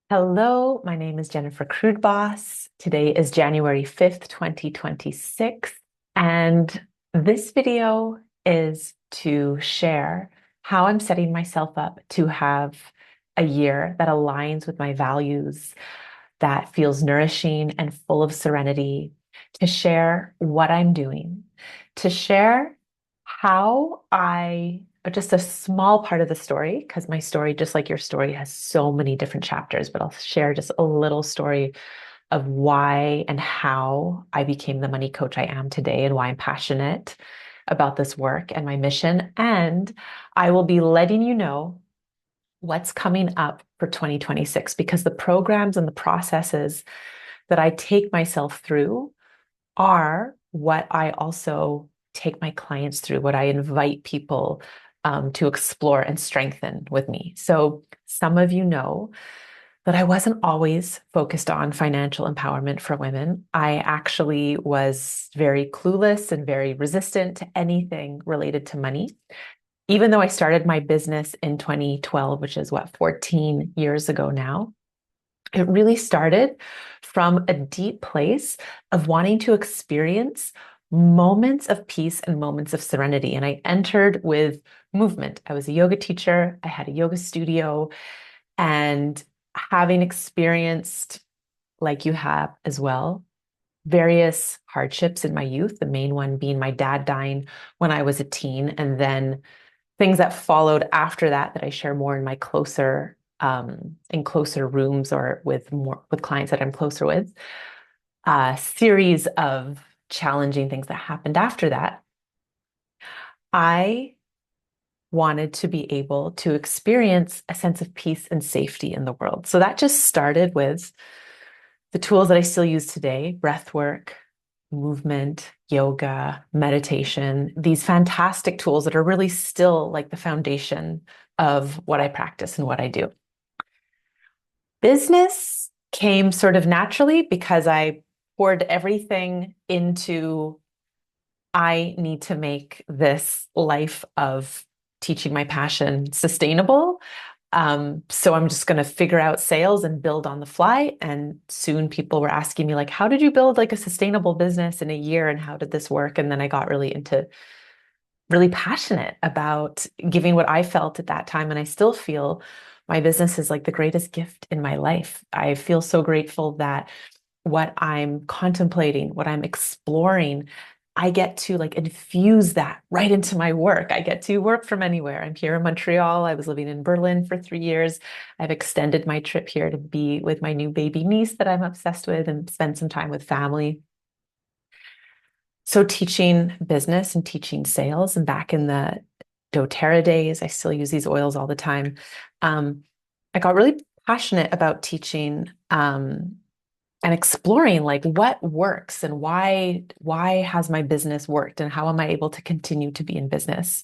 Hello, my name is Jennifer Krudboss. Today is January 5th, 2026, and this video is to share how I'm setting myself up to have a year that aligns with my values, that feels nourishing and full of serenity, to share what I'm doing, to share how just a small part of the story, because my story, just like your story, has so many different chapters, but I'll share just a little story of why and how I became the money coach I am today and why I'm passionate about this work and my mission. And I will be letting you know what's coming up for 2026 because the programs and the processes that I take myself through are what I also take my clients through, what I invite people to explore and strengthen with me. So some of you know that I wasn't always focused on financial empowerment for women. I actually was very clueless and very resistant to anything related to money. Even though I started my business in 2012, which is what, 14 years ago now, it really started from a deep place of wanting to experience moments of peace and moments of serenity. And I entered with movement. I was a yoga teacher, I had a yoga studio, and having experienced, like you have as well, various hardships in my youth, the main one being my dad dying when I was a teen, and then things that followed after that that I share more in my closer rooms or with clients that I'm closer with, a series of challenging things that happened after that. I wanted to be able to experience a sense of peace and safety in the world. So that just started with the tools that I still use today: breath work, movement, yoga, meditation, these fantastic tools that are really still like the foundation of what I practice and what I do. Business came sort of naturally because I poured everything into, I need to make this life of teaching my passion sustainable. So I'm just going to figure out sales and build on the fly. And soon people were asking me, like, how did you build like a sustainable business in a year? And how did this work? And then I got really passionate about giving what I felt at that time. And I still feel my business is like the greatest gift in my life. I feel so grateful that what I'm contemplating, what I'm exploring, I get to like infuse that right into my work. I get to work from anywhere. I'm here in Montreal. I was living in Berlin for 3 years. I've extended my trip here to be with my new baby niece that I'm obsessed with and spend some time with family. So teaching business and teaching sales, and back in the doTERRA days, I still use these oils all the time. I got really passionate about teaching and exploring like what works and why has my business worked and how am I able to continue to be in business?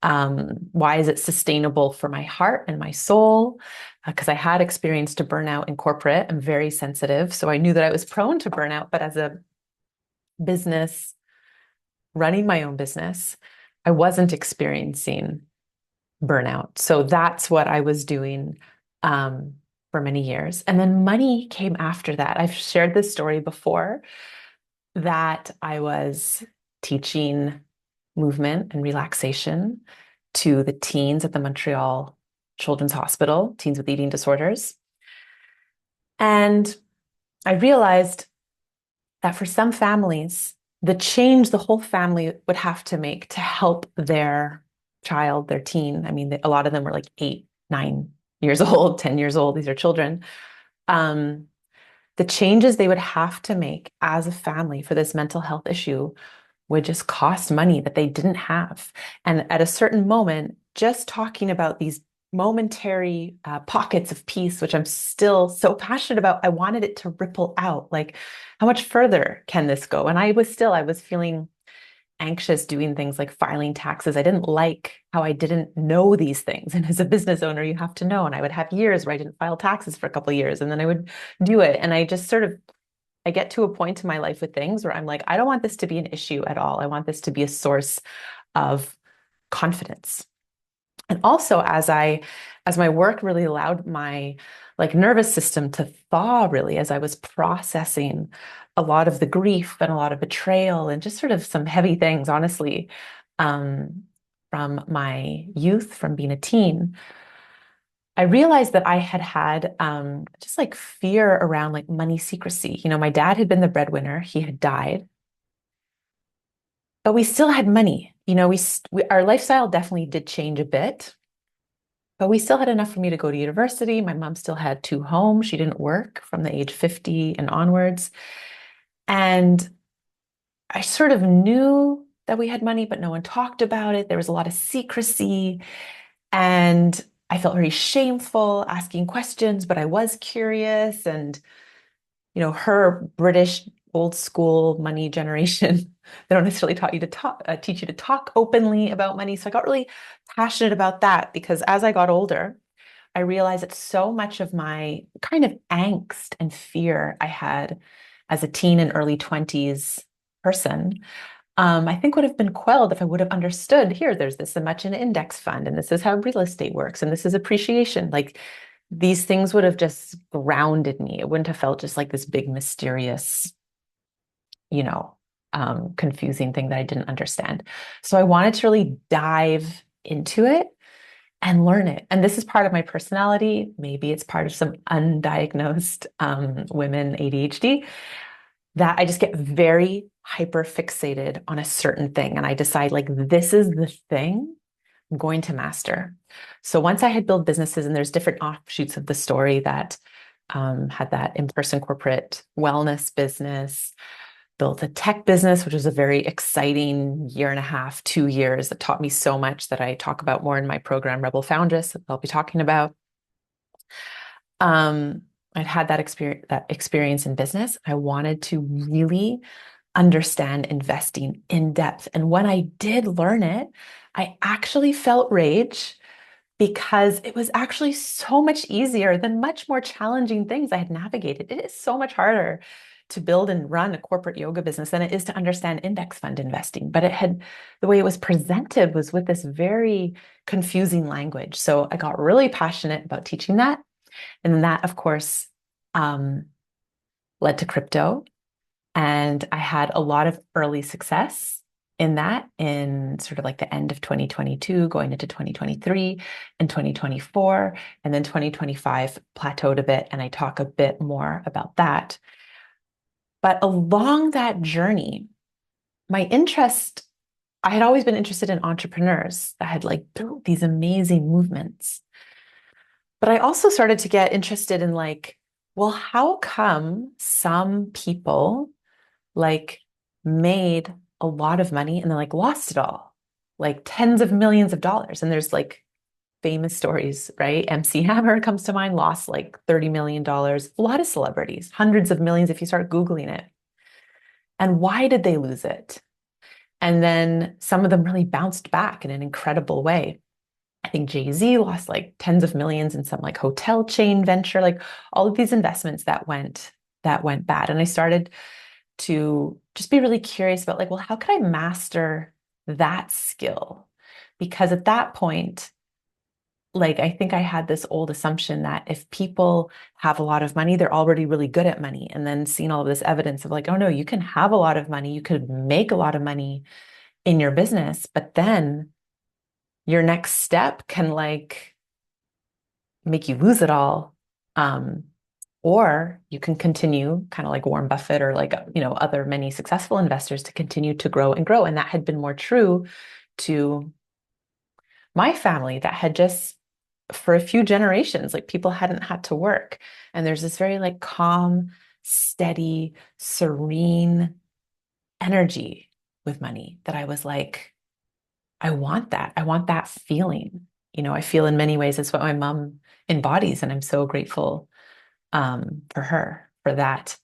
Why is it sustainable for my heart and my soul? Because I had experienced a burnout in corporate. I'm very sensitive, so I knew that I was prone to burnout, but as a business, running my own business, I wasn't experiencing burnout. So that's what I was doing for many years. And then money came after that. I've shared this story before that I was teaching movement and relaxation to the teens at the Montreal Children's Hospital, teens with eating disorders. And I realized that for some families, the change the whole family would have to make to help their child, their teen. I mean, a lot of them were like 8, 9 years old, 10 years old. These are children. Um, the changes they would have to make as a family for this mental health issue would just cost money that they didn't have. And at a certain moment, just talking about these momentary pockets of peace, which I'm still so passionate about, I wanted it to ripple out. Like, how much further can this go? And I was feeling anxious doing things like filing taxes. I didn't like how I didn't know these things. And as a business owner, you have to know. And I would have years where I didn't file taxes for a couple of years, and then I would do it. And I just sort of I get to a point in my life with things where I'm like, I don't want this to be an issue at all. I want this to be a source of confidence. And also as my work really allowed my like nervous system to thaw really as I was processing a lot of the grief and a lot of betrayal and just sort of some heavy things, honestly, um, from my youth, from being a teen, I realized that I had had just like fear around like money secrecy. You know, my dad had been the breadwinner, he had died, but we still had money. You know, our lifestyle definitely did change a bit. But we still had enough for me to go to university. My mom still had two homes. She didn't work from the age 50 and onwards. And I sort of knew that we had money, but no one talked about it. There was a lot of secrecy. And I felt very shameful asking questions, but I was curious. And you know, her British old school money generation, they don't necessarily teach you to talk openly about money. So I got really passionate about that because as I got older, I realized that so much of my kind of angst and fear I had as a teen and early 20s person, I think would have been quelled if I would have understood here, there's this much in an index fund, and this is how real estate works, and this is appreciation. Like these things would have just grounded me. It wouldn't have felt just like this big, mysterious, you know, confusing thing that I didn't understand. So I wanted to really dive into it and learn it. And this is part of my personality. Maybe it's part of some undiagnosed women ADHD that I just get very hyper fixated on a certain thing. And I decide, like, this is the thing I'm going to master. So once I had built businesses, and there's different offshoots of the story that had that in-person corporate wellness business, built a tech business, which was a very exciting year and a half, 2 years that taught me so much that I talk about more in my program, Rebel Foundress, that I'll be talking about. I'd had that experience in business. I wanted to really understand investing in depth. And when I did learn it, I actually felt rage because it was actually so much easier than much more challenging things I had navigated. It is so much harder to build and run a corporate yoga business than it is to understand index fund investing. But the way it was presented was with this very confusing language. So I got really passionate about teaching that. And then that, of course, um, led to crypto. And I had a lot of early success in that in sort of like the end of 2022, going into 2023 and 2024. And then 2025 plateaued a bit. And I talk a bit more about that. But along that journey, my interest, I had always been interested in entrepreneurs that had like built these amazing movements. But I also started to get interested in like, well, how come some people like made a lot of money and then like lost it all, like tens of millions of dollars. And there's like famous stories, right? MC Hammer comes to mind, lost like $30 million. A lot of celebrities, hundreds of millions if you start Googling it. And why did they lose it? And then some of them really bounced back in an incredible way. I think Jay-Z lost like tens of millions in some like hotel chain venture, like all of these investments that went bad. And I started to just be really curious about like, well, how could I master that skill? Because at that point, like I think I had this old assumption that if people have a lot of money, they're already really good at money. And then seeing all of this evidence of like, oh no, you can have a lot of money, you could make a lot of money in your business, but then your next step can like make you lose it all. Um, or you can continue kind of like Warren Buffett or like, other many successful investors to continue to grow and grow. And that had been more true to my family that had just for a few generations, like people hadn't had to work. And there's this very like calm, steady, serene energy with money that I was like, I want that. I want that feeling. I feel in many ways it's what my mom embodies. And I'm so grateful for her for that.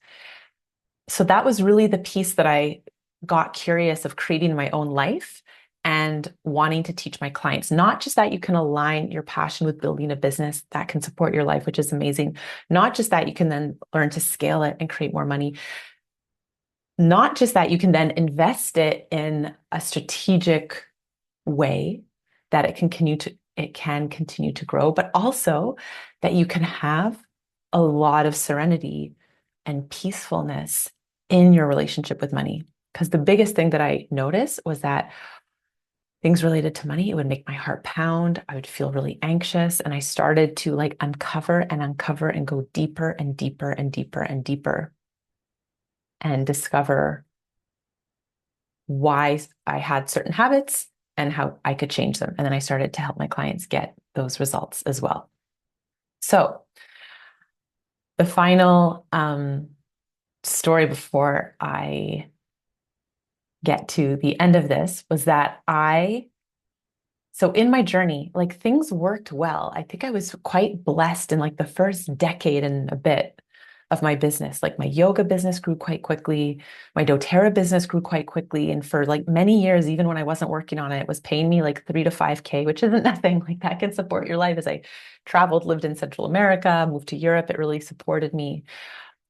So that was really the piece that I got curious of creating my own life and wanting to teach my clients, not just that you can align your passion with building a business that can support your life, which is amazing. Not just that you can then learn to scale it and create more money. Not just that you can then invest it in a strategic way that it can it can continue to grow, but also that you can have a lot of serenity and peacefulness in your relationship with money. Because the biggest thing that I noticed was that things related to money, it would make my heart pound. I would feel really anxious. And I started to like uncover and go deeper and deeper and deeper and deeper and discover why I had certain habits and how I could change them. And then I started to help my clients get those results as well. So the final story before I get to the end of this was that so in my journey, like things worked well. I think I was quite blessed in like the first decade and a bit of my business. Like my yoga business grew quite quickly. My doTERRA business grew quite quickly. And for like many years, even when I wasn't working on it, it was paying me like 3 to 5K, which isn't nothing. Like that can support your life. As I traveled, lived in Central America, moved to Europe, it really supported me.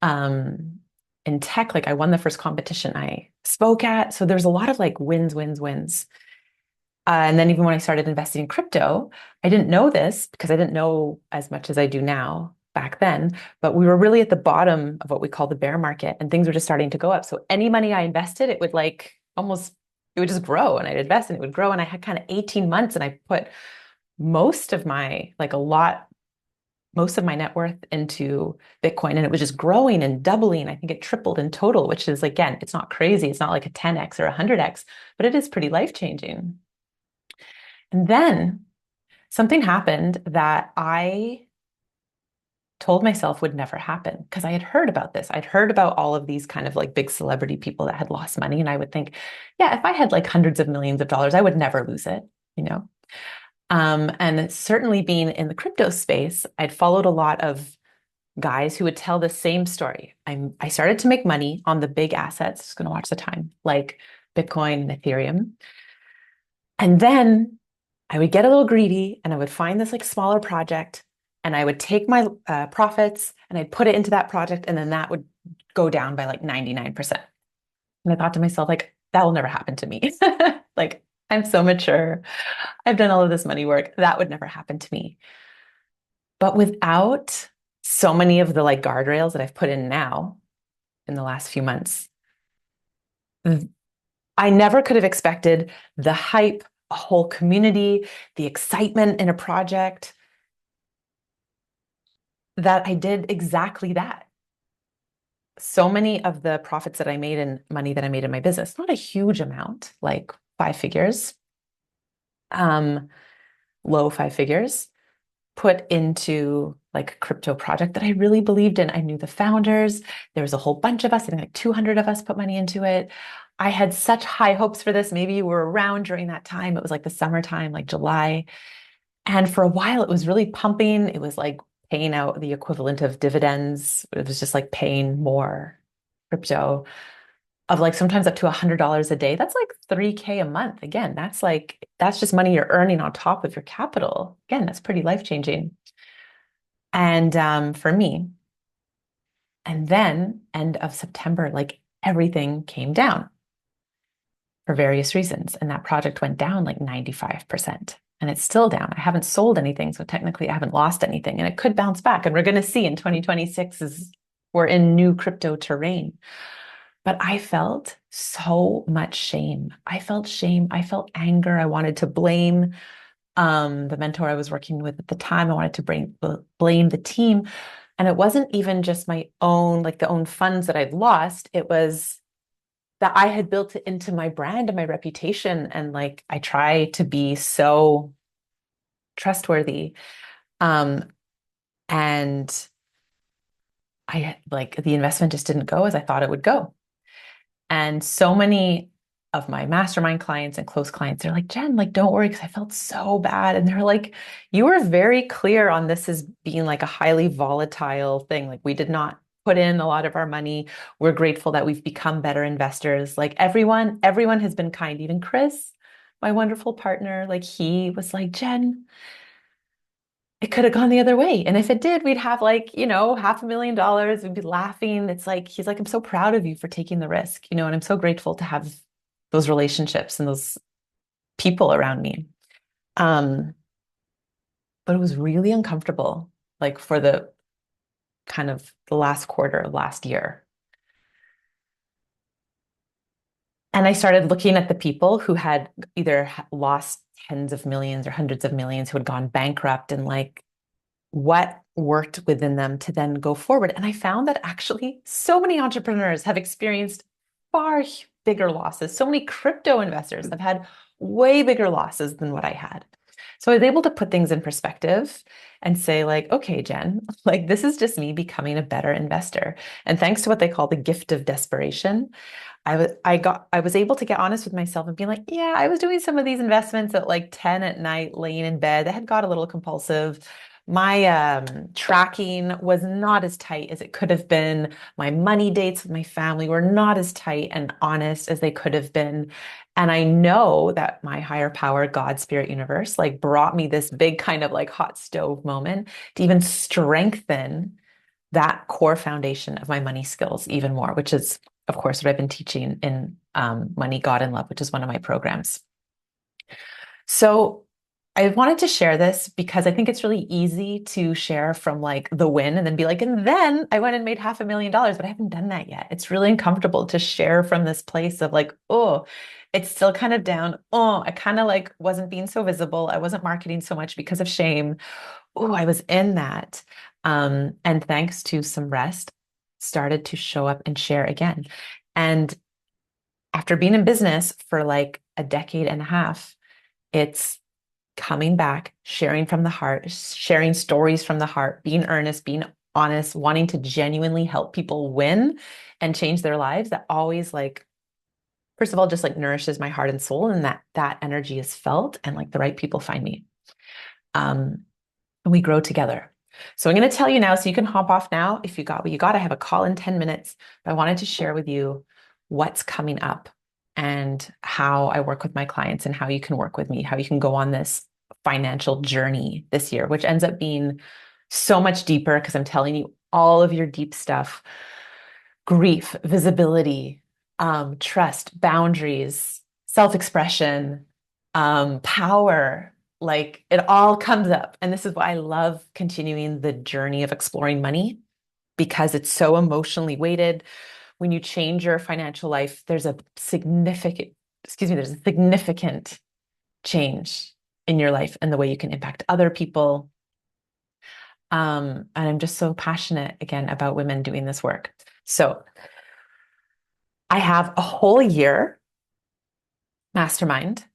In tech, like I won the first competition I spoke at. So there's a lot of like wins, wins, wins. And then even when I started investing in crypto, I didn't know this because I didn't know as much as I do now back then, but we were really at the bottom of what we call the bear market and things were just starting to go up. So any money I invested, it would like almost, it would just grow and I'd invest and it would grow. And I had kind of 18 months and I put most of my, like a lot, most of my net worth into Bitcoin and it was just growing and doubling. I think it tripled in total, which is again, it's not crazy. It's not like a 10x or a 100x, but it is pretty life-changing. And then something happened that I told myself would never happen because I had heard about this. I'd heard about all of these kind of like big celebrity people that had lost money. And I would think, yeah, if I had like hundreds of millions of dollars, I would never lose it, you know? And certainly being in the crypto space, I'd followed a lot of guys who would tell the same story. I started to make money on the big assets, just gonna watch the time, like Bitcoin and Ethereum. And then I would get a little greedy and I would find this like smaller project and I would take my profits and I'd put it into that project and then that would go down by like 99%. And I thought to myself, like, that will never happen to me. Like, I'm so mature. I've done all of this money work. That would never happen to me. But without so many of the like guardrails that I've put in now in the last few months, I never could have expected the hype, a whole community, the excitement in a project that I did exactly that. So many of the profits that I made and money that I made in my business, not a huge amount, like 5 figures, low 5 figures, put into like a crypto project that I really believed in. I knew the founders. There was a whole bunch of us, I think like 200 of us put money into it. I had such high hopes for this. Maybe you were around during that time. It was like the summertime, like July. And for a while, it was really pumping. It was like paying out the equivalent of dividends. It was just like paying more crypto of like sometimes up to $100 a day. That's like 3K a month. Again, that's just money you're earning on top of your capital. Again, that's pretty life-changing. And for me, and then end of September, like everything came down for various reasons. And that project went down like 95%. And it's still down. I haven't sold anything. So technically I haven't lost anything. And it could bounce back. And we're going to see in 2026 is we're in new crypto terrain. But I felt so much shame. I felt shame. I felt anger. I wanted to blame the mentor I was working with at the time. I wanted to blame the team. And it wasn't even just my own, like the own funds that I'd lost. It was that I had built it into my brand and my reputation. And like, I try to be so trustworthy. And I like the investment just didn't go as I thought it would go. And so many of my mastermind clients and close clients, they're like, Jen, like, don't worry, because I felt so bad. And they're like, you were very clear on this as being like a highly volatile thing. Like, we did not put in a lot of our money. We're grateful that we've become better investors. Like everyone has been kind. Even Chris, my wonderful partner, like he was like, Jen, it could have gone the other way. And if it did, we'd have like, $500,000. We'd be laughing. It's like, he's like, I'm so proud of you for taking the risk, and I'm so grateful to have those relationships and those people around me. Um, but it was really uncomfortable, like for the kind of the last quarter of last year. And I started looking at the people who had either lost tens of millions or hundreds of millions, who had gone bankrupt, and like what worked within them to then go forward. And I found that actually so many entrepreneurs have experienced far bigger losses. So many crypto investors have had way bigger losses than what I had. So I was able to put things in perspective and say, like, okay, Jen, like this is just me becoming a better investor. And thanks to what they call the gift of desperation, I was able to get honest with myself and be like, yeah, I was doing some of these investments at like 10 at night, laying in bed. That had got a little compulsive. My tracking was not as tight as it could have been. My money dates with my family were not as tight and honest as they could have been. And I know that my higher power, God, spirit, universe, like brought me this big kind of like hot stove moment to even strengthen that core foundation of my money skills even more, which is, of course, what I've been teaching in Money, God, and Love, which is one of my programs. So I wanted to share this because I think it's really easy to share from like the win and then be like, and then I went and made $500,000, but I haven't done that yet. It's really uncomfortable to share from this place of like, oh, it's still kind of down. Oh, I kind of like wasn't being so visible. I wasn't marketing so much because of shame. Oh, I was in that. And thanks to some rest, started to show up and share again. And after being in business for like a decade and a half, it's coming back, sharing from the heart, sharing stories from the heart, being earnest, being honest, wanting to genuinely help people win and change their lives. That always like, first of all, just like nourishes my heart and soul, and that energy is felt, and like the right people find me. And we grow together. So I'm going to tell you now, so you can hop off now if you got what you got. I have a call in 10 minutes, but I wanted to share with you what's coming up and how I work with my clients and how you can work with me, how you can go on this financial journey this year, which ends up being so much deeper because I'm telling you all of your deep stuff: grief, visibility, trust, boundaries, self-expression, power. Like it all comes up. And this is why I love continuing the journey of exploring money, because it's so emotionally weighted. When you change your financial life, there's a significant change in your life and the way you can impact other people. And I'm just so passionate again about women doing this work. So I have a whole year mastermind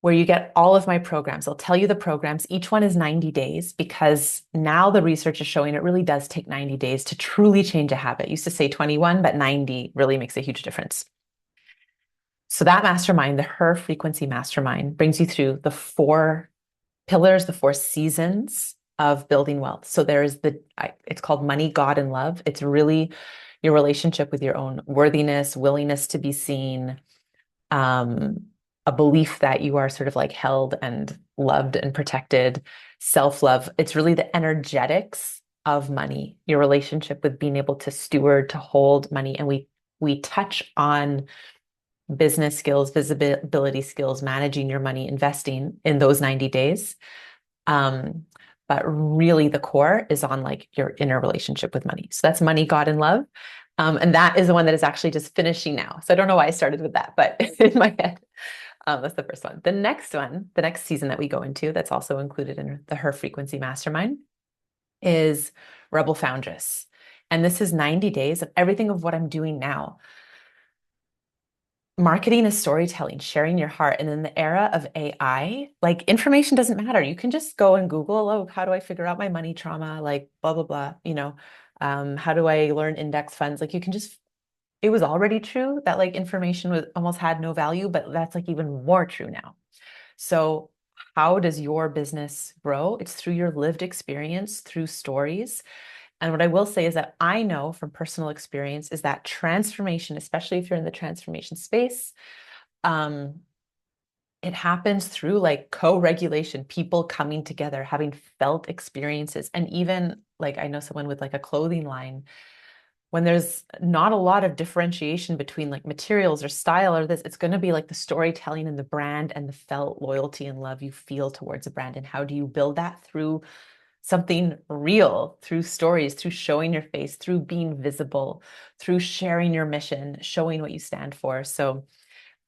where you get all of my programs. I'll tell you the programs. Each one is 90 days because now the research is showing it really does take 90 days to truly change a habit. It used to say 21, but 90 really makes a huge difference. So that mastermind, the Her Frequency Mastermind, brings you through the 4 pillars, the 4 seasons of building wealth. So there's it's called Money, God, and Love. It's really your relationship with your own worthiness, willingness to be seen, a belief that you are sort of like held and loved and protected, self-love. It's really the energetics of money, your relationship with being able to steward, to hold money. And we touch on business skills, visibility skills, managing your money, investing in those 90 days. But really the core is on like your inner relationship with money. So that's Money, God, and Love. And that is the one that is actually just finishing now. So I don't know why I started with that, but in my head, that's the first one. The next one, the next season that we go into, that's also included in the Her Frequency Mastermind, is Rebel Foundress. And this is 90 days of everything of what I'm doing now. Marketing is storytelling, sharing your heart. And in the era of AI, like information doesn't matter. You can just go and Google, oh, how do I figure out my money trauma? Like blah, blah, blah, how do I learn index funds? Like you can just, it was already true that like information was almost had no value, but that's like even more true now. So how does your business grow? It's through your lived experience, through stories. And what I will say is that I know from personal experience is that transformation, especially if you're in the transformation space, it happens through like co-regulation, people coming together, having felt experiences. And even like I know someone with like a clothing line, when there's not a lot of differentiation between like materials or style or this, it's going to be like the storytelling and the brand and the felt loyalty and love you feel towards a brand. And how do you build that through something real, through stories, through showing your face, through being visible, through sharing your mission, showing what you stand for. So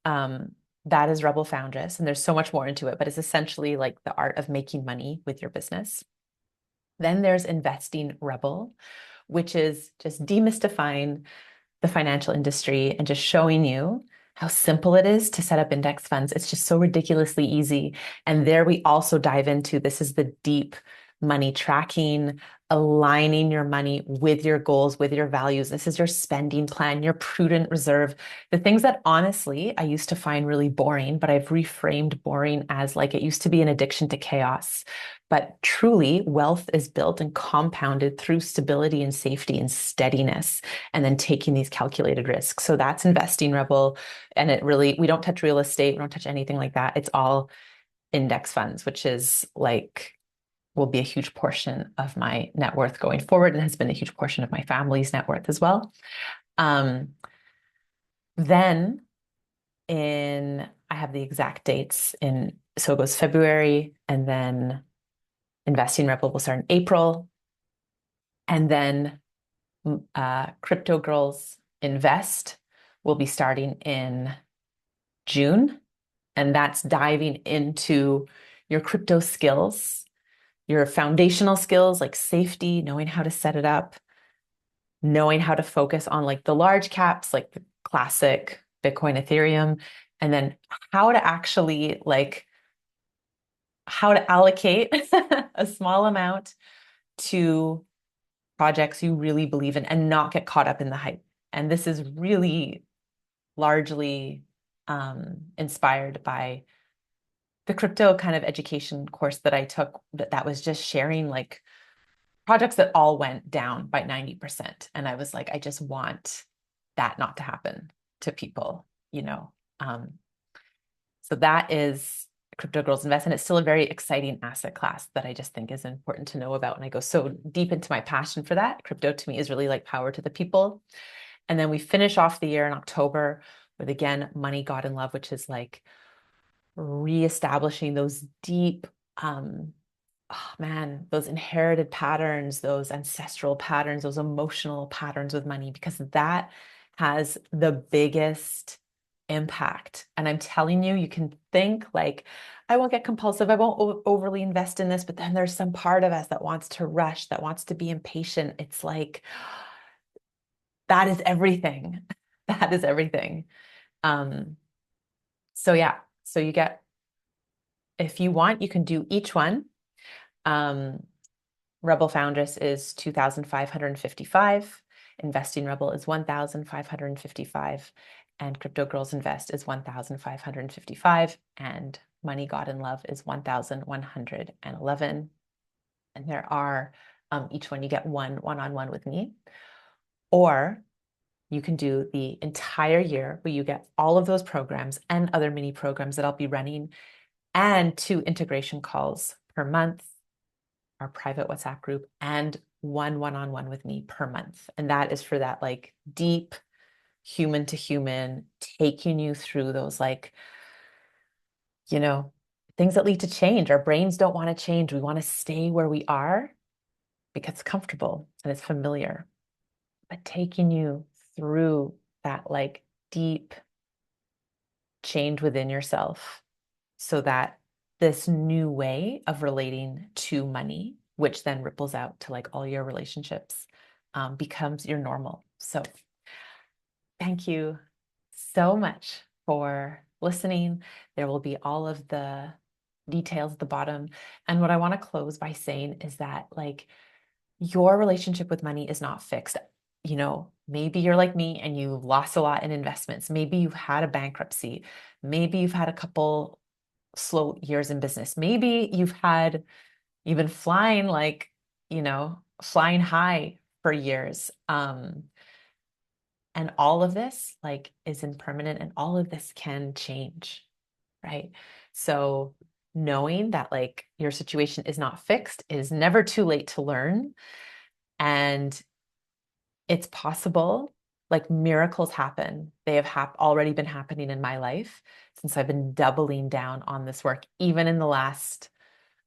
that is Rebel Foundress. And there's so much more into it, but it's essentially like the art of making money with your business. Then there's Investing Rebel, which is just demystifying the financial industry and just showing you how simple it is to set up index funds. It's just so ridiculously easy. And there we also dive into this is the deep money tracking, aligning your money with your goals, with your values. This is your spending plan, your prudent reserve, the things that honestly I used to find really boring, but I've reframed boring as like it used to be an addiction to chaos. But truly, wealth is built and compounded through stability and safety and steadiness, and then taking these calculated risks. So that's Investing Rebel. And it really, we don't touch real estate, we don't touch anything like that. It's all index funds, which is like, will be a huge portion of my net worth going forward and has been a huge portion of my family's net worth as well. Then I have the exact dates so it goes February, and then Investing Rebel will start in April. And then Crypto Girls Invest will be starting in June. And that's diving into your crypto skills, your foundational skills like safety, knowing how to set it up, knowing how to focus on like the large caps, like the classic Bitcoin, Ethereum, and then how to actually like how to allocate a small amount to projects you really believe in and not get caught up in the hype. And this is really largely inspired by the crypto kind of education course that I took that was just sharing like projects that all went down by 90%. And I was like, I just want that not to happen to people, you know. So that is Crypto Girls Invest. And it's still a very exciting asset class that I just think is important to know about. And I go so deep into my passion for that. Crypto to me is really like power to the people. And then we finish off the year in October with, again, Money, God, and Love, which is like reestablishing those deep, those inherited patterns, those ancestral patterns, those emotional patterns with money, because that has the biggest impact. And I'm telling you, you can think like, I won't get compulsive, I won't overly invest in this, but then there's some part of us that wants to rush, that wants to be impatient. It's like, that is everything. That is everything. So yeah, so you get, if you want, you can do each one. Rebel Foundress is 2,555. Investing Rebel is 1,555. And Crypto Girls Invest is 1,555. And Money, God, and Love is 1,111. And there are, each one you get one-on-one with me. Or you can do the entire year where you get all of those programs and other mini programs that I'll be running and 2 integration calls per month, our private WhatsApp group, and one-on-one with me per month. And that is for that like deep human to human, taking you through those like, you know, things that lead to change. Our brains don't want to change. We want to stay where we are because it's comfortable and it's familiar. But taking you through that like deep change within yourself so that this new way of relating to money, which then ripples out to like all your relationships, becomes your normal. So thank you so much for listening. There will be all of the details at the bottom. And what I want to close by saying is that like your relationship with money is not fixed. You know, maybe you're like me and you lost a lot in investments. Maybe you've had a bankruptcy. Maybe you've had a couple slow years in business. Maybe you've been flying like, you know, flying high for years. And all of this like is impermanent and all of this can change, right? So knowing that like your situation is not fixed is never too late to learn. And it's possible. Like miracles happen. They have already been happening in my life since I've been doubling down on this work, even in the last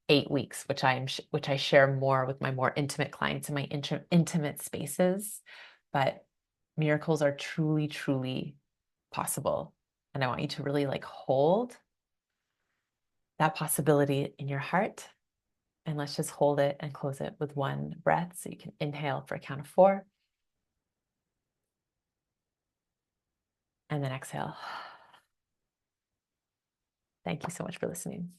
8 weeks, which I share more with my more intimate clients in my intimate spaces. But miracles are truly, truly possible. And I want you to really like hold that possibility in your heart. And let's just hold it and close it with one breath. So you can inhale for a count of 4 and then exhale. Thank you so much for listening.